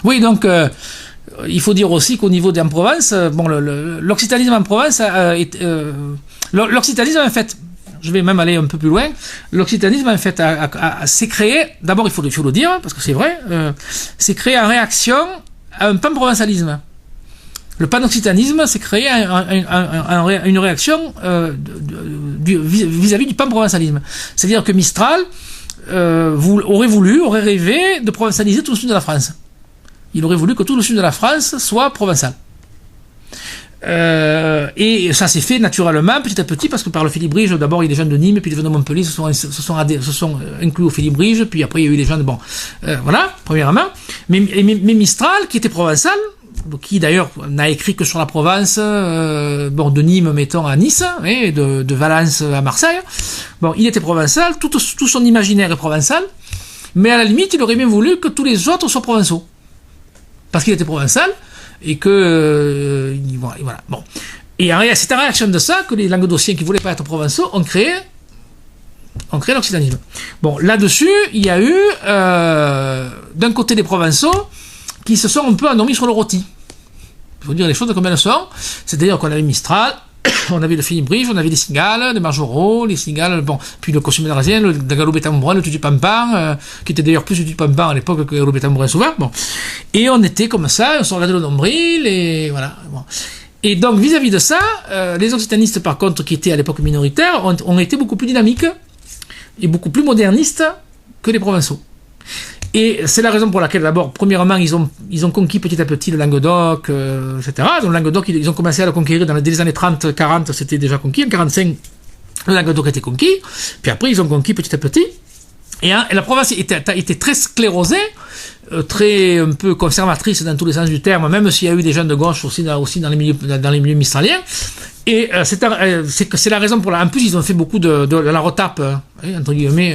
Oui, donc il faut dire aussi qu'au niveau en Provence, bon, l'occitanisme en Provence, l'occitanisme en fait, je vais même aller un peu plus loin, l'occitanisme en fait s'est créé, d'abord il faut le dire, parce que c'est vrai, s'est créé en réaction à un pan-provençalisme. Le pan-occitanisme s'est créé une réaction vis-à-vis du pan-provençalisme. C'est-à-dire que Mistral aurait rêvé de provençaliser tout le sud de la France. Il aurait voulu que tout le sud de la France soit provençal. Et ça s'est fait naturellement, petit à petit, parce que par le Félibrige, d'abord il y a des gens de Nîmes, puis des gens de Montpellier se sont inclus au Félibrige, puis après il y a eu des gens de... Bon, voilà, premièrement. Mais Mistral, qui était provençal, qui d'ailleurs n'a écrit que sur la Provence, de Nîmes, mettons, à Nice, et de Valence à Marseille. Bon, il était provençal, tout son imaginaire est provençal, mais à la limite, il aurait bien voulu que tous les autres soient provençaux. Parce qu'il était provençal, et que... voilà, bon. Et c'est en réaction de ça que les Languedociens qui voulaient pas être provençaux ont créé l'occitanisme. Bon, là-dessus, il y a eu, d'un côté des provençaux, qui se sont un peu endormis sur le rôti. Il faut dire les choses comme elles sont. C'est-à-dire qu'on avait Mistral, on avait le Félibrige, on avait les cigales, les Margeraux, les cigales, bon, puis le costume d'Arasien, le Gallo-Bétambourin, le Tutu-Pampan, qui était d'ailleurs plus Tutu-Pampan à l'époque que Gallo-Bétambourin souvent. Bon. Et on était comme ça, on se regardait le nombril, et voilà. Bon. Et donc, vis-à-vis de ça, les occitanistes, par contre, qui étaient à l'époque minoritaires, ont été beaucoup plus dynamiques et beaucoup plus modernistes que les provençaux. Et c'est la raison pour laquelle, d'abord, premièrement, ils ont conquis petit à petit le Languedoc, etc. Donc, le Languedoc, ils ont commencé à le conquérir dès les années 30-40, c'était déjà conquis. En 45, le Languedoc a été conquis. Puis après, ils ont conquis petit à petit. Et la province était très sclérosée, très un peu conservatrice dans tous les sens du terme, même s'il y a eu des gens de gauche aussi dans les milieux mistraliens. Et c'est la raison pour laquelle, en plus, ils ont fait beaucoup de la retape, entre guillemets,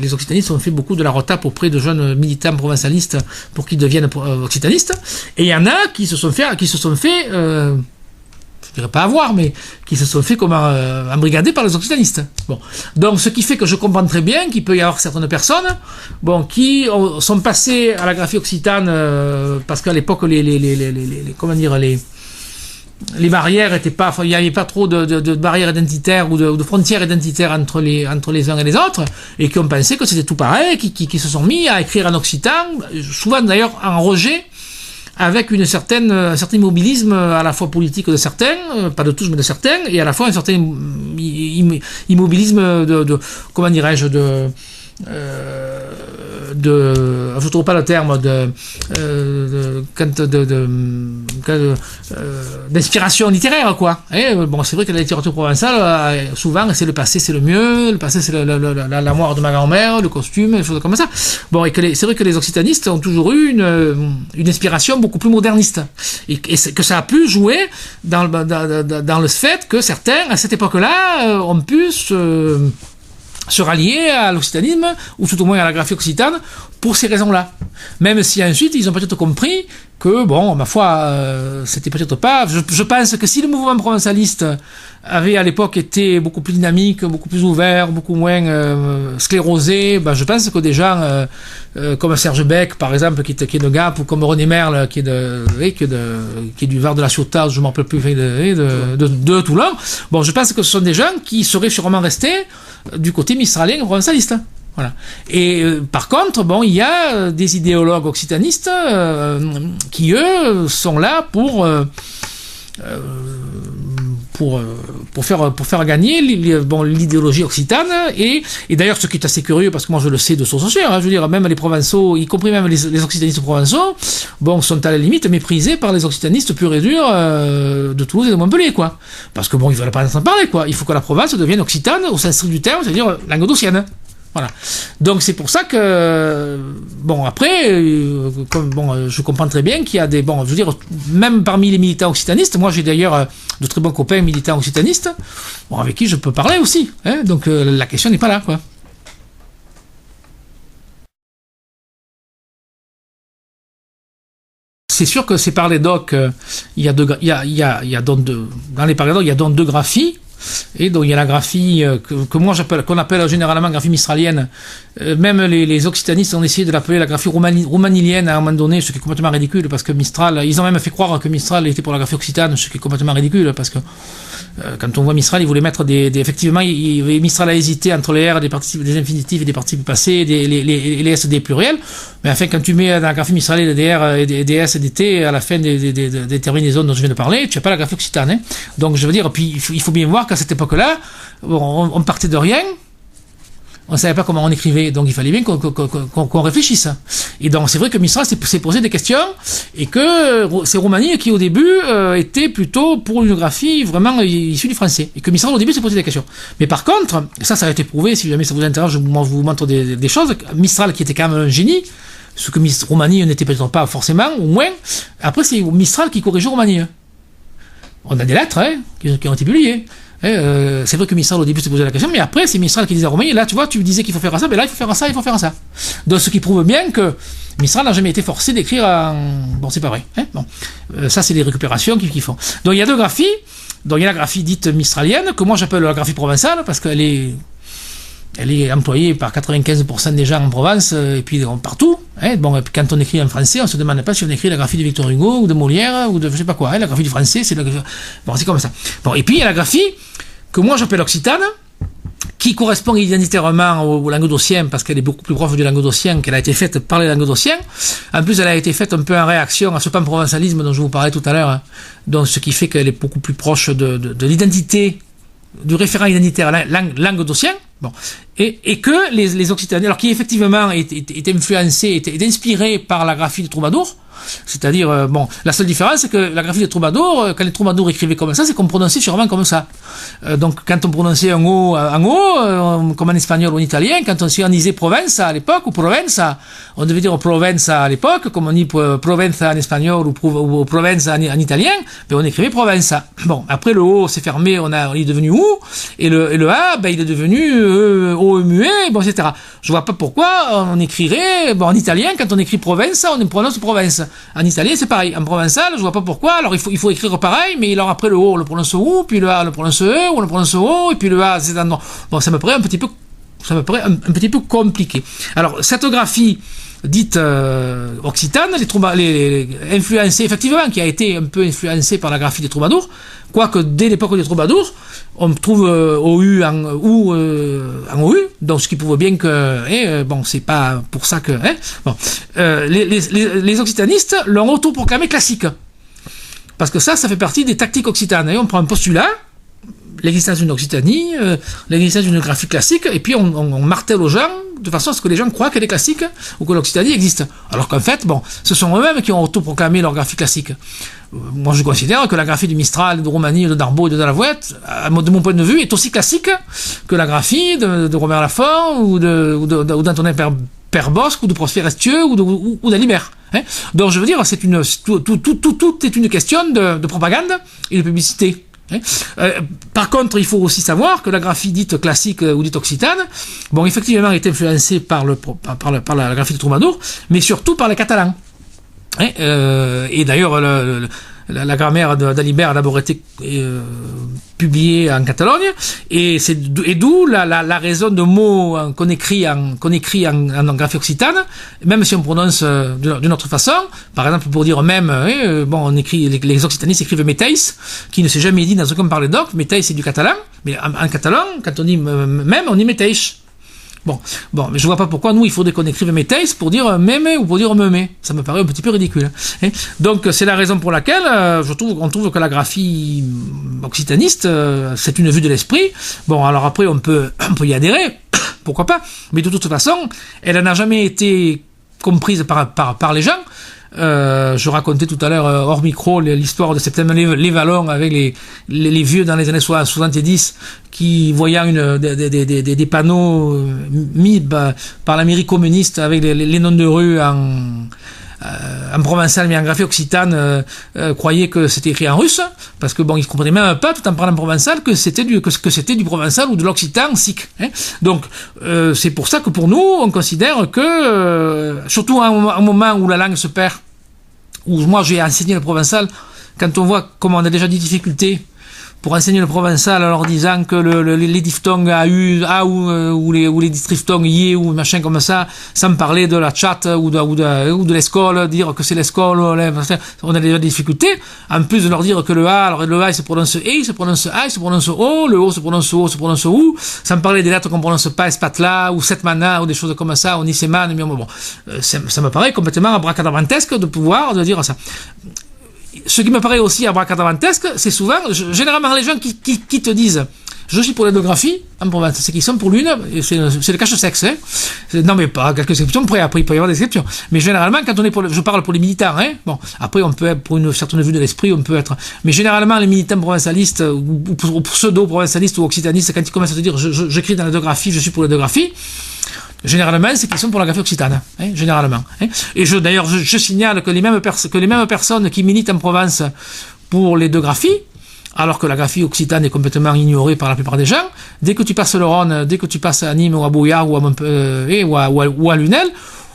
les occitanistes ont fait beaucoup de la retape auprès de jeunes militants provincialistes pour qu'ils deviennent occitanistes. Et il y en a qui se sont fait, je dirais pas avoir, mais qui se sont fait embrigader par les occitanistes. Bon. Donc, ce qui fait que je comprends très bien qu'il peut y avoir certaines personnes, qui sont passées à la graphie occitane, parce qu'à l'époque, les barrières étaient pas, il n'y avait pas trop de barrières identitaires ou de frontières identitaires entre les uns et les autres, et qui ont pensé que c'était tout pareil, qui se sont mis à écrire en occitan, souvent d'ailleurs en rejet, avec un certain immobilisme à la fois politique de certains, pas de tous mais de certains, et à la fois un certain immobilisme je trouve pas le terme d'inspiration littéraire, quoi. Et bon, c'est vrai que la littérature provençale, souvent, c'est le passé, c'est le mieux, le passé, c'est la mort de ma grand-mère, le costume, des choses comme ça. Bon, et c'est vrai que les occitanistes ont toujours eu une inspiration beaucoup plus moderniste, et que ça a pu jouer dans le fait que certains, à cette époque-là, ont pu se rallier à l'occitanisme, ou tout au moins à la graphie occitane, pour ces raisons-là. Même si ensuite, ils ont peut-être compris que, bon, ma foi, c'était peut-être pas... Je pense que si le mouvement provençaliste avait à l'époque été beaucoup plus dynamique, beaucoup plus ouvert, beaucoup moins sclérosé, je pense que des gens comme Serge Beck, par exemple, qui est de Gap, ou comme René Merle, qui est du Var de la Ciotat, je ne me rappelle plus, de Toulon, bon, je pense que ce sont des gens qui seraient sûrement restés du côté mistralien et provençaliste. Voilà. Et par contre, bon, il y a des idéologues occitanistes qui, eux, sont là pour faire gagner l'idéologie occitane, et d'ailleurs, ce qui est assez curieux, parce que moi je le sais de source sûre, je veux dire, même les provençaux, y compris même les occitanistes provençaux, sont à la limite méprisés par les occitanistes purs et durs de Toulouse et de Montpellier, quoi. Parce que bon, ils veulent pas en parler, quoi. Il faut que la Provence devienne occitane au sens strict du terme, c'est-à-dire languedocienne. Voilà. Donc c'est pour ça que après je comprends très bien qu'il y a je veux dire, même parmi les militants occitanistes, moi j'ai d'ailleurs de très bons copains militants occitanistes, avec qui je peux parler aussi, hein, donc la question n'est pas là, quoi. C'est sûr que c'est par les docs, il y a dans les par les docs, il y a donc deux graphies. Et donc il y a la graphie que moi qu'on appelle généralement graphie mistralienne. Même les occitanistes ont essayé de l'appeler la graphie romanilienne à un moment donné, ce qui est complètement ridicule, parce que Mistral, ils ont même fait croire que Mistral était pour la graphie occitane, ce qui est complètement ridicule, parce que quand on voit Mistral, il voulait mettre effectivement, Mistral a hésité entre les R, des infinitifs et des participes passés, les S et des pluriels. Mais enfin, quand tu mets dans la graphie mistralienne des R et des S et des T à la fin des terminaisons dont je viens de parler, tu n'as pas la graphie occitane. Hein. Donc, je veux dire, puis il faut bien voir qu'à cette époque-là, on partait de rien. On savait pas comment on écrivait, donc il fallait bien qu'on réfléchisse. Et donc c'est vrai que Mistral s'est posé des questions, et que c'est Romani qui au début était plutôt pour une graphie vraiment issue du français, et que Mistral au début s'est posé des questions. Mais par contre, ça a été prouvé, si jamais ça vous intéresse, je vous montre des choses. Mistral qui était quand même un génie, ce que Romani n'était peut-être pas forcément, au moins. Après c'est Mistral qui corrigeait Romani. On a des lettres qui ont été publiées. C'est vrai que Mistral au début s'est posé la question, mais après c'est Mistral qui disait à Romani, là tu vois, tu disais qu'il faut faire ça, mais là il faut faire ça, il faut faire ça. Donc ce qui prouve bien que Mistral n'a jamais été forcé d'écrire bon, c'est pas vrai. Ça c'est des récupérations qu'ils font. Donc il y a deux graphies. Donc il y a la graphie dite mistralienne, que moi j'appelle la graphie provençale, parce qu'elle est employée par 95% des gens en Provence, et puis partout. Bon, et puis quand on écrit en français, on se demande pas si on écrit la graphie de Victor Hugo, ou de Molière, ou de je sais pas quoi. La graphie du français, bon, c'est comme ça. Bon, et puis il y a la graphie que moi j'appelle occitane, qui correspond identitairement au languedocien, parce qu'elle est beaucoup plus proche du languedocien, qu'elle a été faite par les languedociens. En plus, elle a été faite un peu en réaction à ce pan-provençalisme dont je vous parlais tout à l'heure, donc ce qui fait qu'elle est beaucoup plus proche de l'identité, du référent identitaire languedocien. Bon. Et que les Occitaniens, alors qui effectivement est influencé, est inspiré par la graphie de Troubadour, c'est-à-dire, bon, la seule différence, c'est que la graphie de Troubadour, quand les Troubadours écrivaient comme ça, c'est qu'on prononçait sûrement comme ça. Donc, quand on prononçait un O en O, comme en espagnol ou en italien, quand on disait Provenza à l'époque, ou Provenza, on devait dire Provenza à l'époque, comme on dit Provenza en espagnol ou Provenza en italien, ben on écrivait Provenza. Bon, après le O s'est fermé, il est devenu OU, et le A, ben il est devenu O muet, bon, etc. Je vois pas pourquoi on écrirait, bon, en italien, quand on écrit Provenza, on prononce Provence. En italien, c'est pareil. En provençal, je vois pas pourquoi. Alors, il faut écrire pareil, mais alors après le O, on le prononce OU, puis le A, on le prononce E, ou on le prononce O, et puis le A, c'est un non. Bon, ça me paraît un petit peu compliqué. Alors, cette graphie dite occitane, influencée, effectivement, qui a été un peu influencée par la graphie des troubadours, quoique dès l'époque des troubadours, on trouve OU en OU, donc ce qui prouve bien que, bon, c'est pas pour ça que, bon, les occitanistes l'ont autoproclamé classique. Parce que ça fait partie des tactiques occitanes. On prend un postulat, l'existence d'une Occitanie, l'existence d'une graphie classique, et puis on martèle aux gens de façon à ce que les gens croient qu'elle est classique ou que l'Occitanie existe. Alors qu'en fait, bon, ce sont eux-mêmes qui ont autoproclamé leur graphie classique. Moi, je considère que la graphie du Mistral, de Romani, de Darboux et de Dalavoette, de mon point de vue, est aussi classique que la graphie de Robert Laffont ou d'Antonin Père-Bosc ou de Prosper Estieux ou d'Alibert. Donc, je veux dire, tout est une question de propagande et de publicité. Par contre, il faut aussi savoir que la graphie dite classique ou dite occitane, bon, effectivement, est influencée par la graphie de Troubadour, mais surtout par les Catalans. Et d'ailleurs, la grammaire d'Alibert a d'abord été publiée en Catalogne, et d'où la raison de mots qu'on écrit en graphie occitane, même si on prononce d'une autre façon. Par exemple, pour dire même, bon, on écrit, les occitanistes écrivent méteis, qui ne s'est jamais dit dans aucun parler d'oc. Méteis, c'est du catalan, mais en catalan, quand on dit même, on dit méteis. Bon, mais je vois pas pourquoi nous il faudrait qu'on écrive méteis pour dire mémé ou pour dire mémé. Ça me paraît un petit peu ridicule. Donc c'est la raison pour laquelle on trouve que la graphie occitaniste c'est une vue de l'esprit. Bon, alors après on peut y adhérer, pourquoi pas. Mais de toute façon, elle n'a jamais été comprise par les gens. Je racontais tout à l'heure hors micro l'histoire de Septembre les Vallons avec les vieux dans les années 70 qui voyant des panneaux mis par la mairie communiste avec les noms de rues en provençal mais en graphie occitane croyaient que c'était écrit en russe parce que bon ils comprenaient même pas tout en parlant provençal que c'était du provençal ou de l'occitan sikh. Donc c'est pour ça que pour nous on considère que surtout à un moment où la langue se perd, où moi j'ai enseigné le provençal, quand on voit comment on a déjà des difficultés pour enseigner le provençal en leur disant que les diphtongues A ou les diphtongues Y ou machin comme ça, sans parler de la chatte ou de l'escole, dire que c'est l'escole, on a des difficultés. En plus de leur dire que le A, alors le A il se prononce E, il se prononce A, il se prononce O, le O se prononce O, se prononce OU, sans parler des lettres qu'on prononce pas, espatla ou setmana ou des choses comme ça, ou niseman, mais bon, ça me paraît complètement abracadabrantesque de dire ça. Ce qui me paraît aussi abracadabrantesque, c'est souvent, généralement les gens qui te disent je suis pour l'ethnographie en province, c'est qu'ils sont pour l'une, c'est le cache-sexe, hein. Non mais pas quelques exceptions, après il peut y avoir des exceptions, mais généralement quand on est je parle pour les militants, hein, bon, après on peut être pour une certaine vue de l'esprit, on peut être, mais généralement les militants provincialistes ou pseudo-provincialistes ou occitanistes, quand ils commencent à te dire j'écris dans l'ethnographie, je suis pour l'ethnographie, généralement, c'est qu'ils sont pour la graphie occitane, hein, généralement. Hein. Et d'ailleurs, je signale que les mêmes personnes qui militent en Provence pour les deux graphies, alors que la graphie occitane est complètement ignorée par la plupart des gens, dès que tu passes le Rhône, dès que tu passes à Nîmes ou à Bouillard ou à Lunel,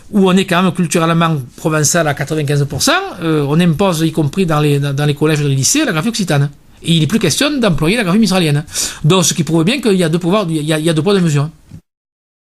où on est quand même culturellement provençal à 95%, on impose, y compris dans les collèges et les lycées, la graphie occitane. Et il n'est plus question d'employer la graphie mistral. Donc, ce qui prouve bien qu'il y a deux pouvoirs, il y a deux poids, deux mesures.